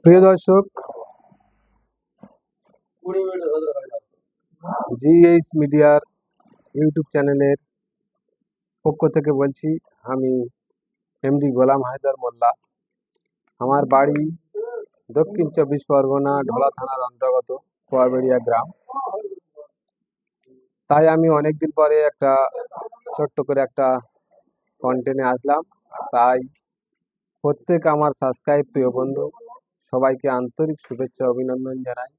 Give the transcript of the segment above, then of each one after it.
প্রিয় দর্শক, জিএইচ মিডিয়ার ইউটিউব চ্যানেলের পক্ষ থেকে বলছি। আমি এমডি গোলাম হায়দার মোল্লা। আমার বাড়ি দক্ষিণ 24 পরগনা ঢোলা থানার অন্তর্গত কোয়াবেড়িয়া গ্রাম। তাই আমি অনেকদিন পরে একটা ছোট্ট করে একটা কন্টেন্টে আসলাম। তাই প্রত্যেক আমার সাবস্ক্রাইব প্রিয় বন্ধু সবাইকে আন্তরিক শুভেচ্ছা অভিনন্দন জানাই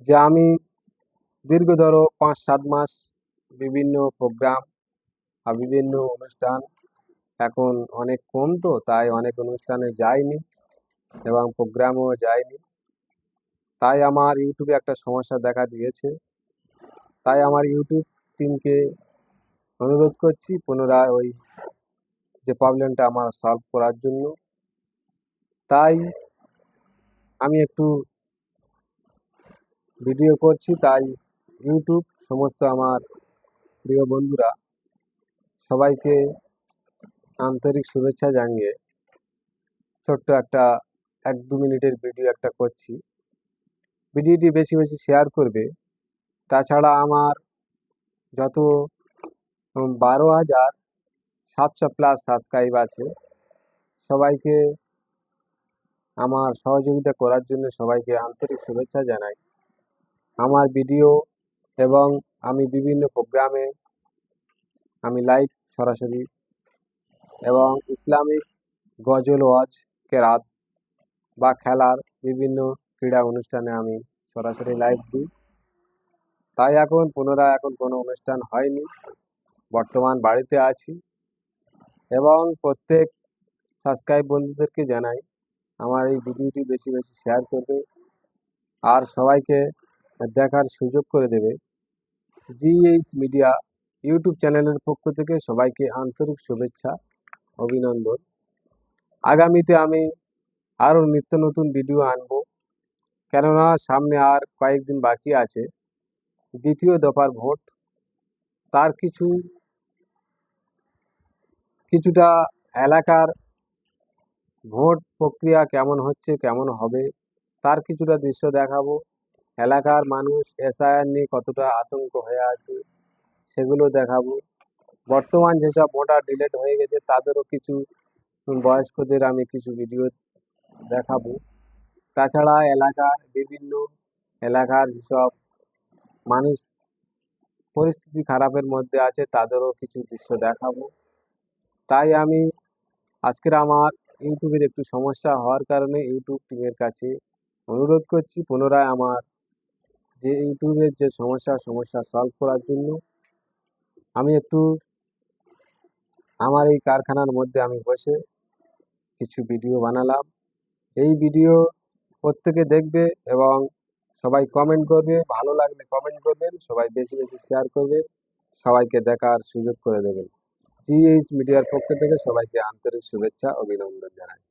যে আমি দীর্ঘ ধরো 5-7 মাস বিভিন্ন প্রোগ্রাম আর বিভিন্ন অনুষ্ঠান, এখন অনেক কম তো তাই অনেক অনুষ্ঠানে যাইনি এবং প্রোগ্রামও যাইনি। তাই আমার ইউটিউবে একটা সমস্যা দেখা দিয়েছে। তাই আমার ইউটিউব টিমকে অনুরোধ করছি পুনরায় ওই যে প্রবলেমটা আমার সলভ করার জন্য। তাই আমি একটু ভিডিও করছি। তাই ইউটিউব সমস্ত আমার প্রিয় বন্ধুরা সবাইকে আন্তরিক শুভেচ্ছা জানিয়ে ছোট্ট একটা 1-2 মিনিটের ভিডিও একটা করছি। ভিডিওটি বেশি বেশি শেয়ার করবে। তাছাড়া আমার যত 12,700+ সাবস্ক্রাইব আছে, সবাইকে আমার সহযোগিতা করার জন্য সবাইকে আন্তরিক শুভেচ্ছা জানাই। আমার ভিডিও এবং আমি বিভিন্ন প্রোগ্রামে আমি লাইভ সরাসরি এবং ইসলামিক গজল ওয়াজ কেরাত বা খেলার বিভিন্ন ক্রীড়া অনুষ্ঠানে আমি সরাসরি লাইভ দিই। তাই এখন পুনরায় কোনো অনুষ্ঠান হয়নি, বর্তমান বাড়িতে আছি এবং প্রত্যেক সাবস্ক্রাইব বন্ধুদেরকে জানাই আমার এই ভিডিওটি বেশি বেশি শেয়ার করবে আর সবাইকে দেখার সুযোগ করে দেবে। জিএইচ মিডিয়া ইউটিউব চ্যানেলের পক্ষ থেকে সবাইকে আন্তরিক শুভেচ্ছা অভিনন্দন। আগামীতে আমি আরও নিত্য নতুন ভিডিও আনবো, কেননা সামনে আর কয়েকদিন বাকি আছে দ্বিতীয় দফার ভোট। তার কিছুটা এলাকার ভোট প্রক্রিয়া কেমন হচ্ছে কেমন হবে তার কিছুটা দৃশ্য দেখাবো। এলাকার মানুষ এসআইআর নিয়ে কতটা আতঙ্ক হয়ে আছে সেগুলো দেখাবো। বর্তমান যেসব ভোটার ডিলেট হয়ে গেছে তাদেরও কিছু বয়স্কদের আমি কিছু ভিডিও দেখাবো। তাছাড়া বিভিন্ন এলাকার যেসব মানুষ পরিস্থিতি খারাপের মধ্যে আছে তাদেরও কিছু দৃশ্য দেখাবো। তাই আমি আজকের আমার ইউটিউবের একটু সমস্যা হওয়ার কারণে ইউটিউব টিমের কাছে অনুরোধ করছি পুনরায় আমার যে ইউটিউবের যে সমস্যা সলভ করার জন্য আমি একটু আমার এই কারখানার মধ্যে আমি বসে কিছু ভিডিও বানালাম। এই ভিডিও প্রত্যেকে দেখবে এবং সবাই কমেন্ট করবে, ভালো লাগলে কমেন্ট করবেন, সবাই বেশি বেশি শেয়ার করবে, সবাইকে দেখার সুযোগ করে দেবেন। জিএইচ মিডিয়ার পক্ষ থেকে সবাইকে আন্তরিক শুভেচ্ছা অভিনন্দন জানাই।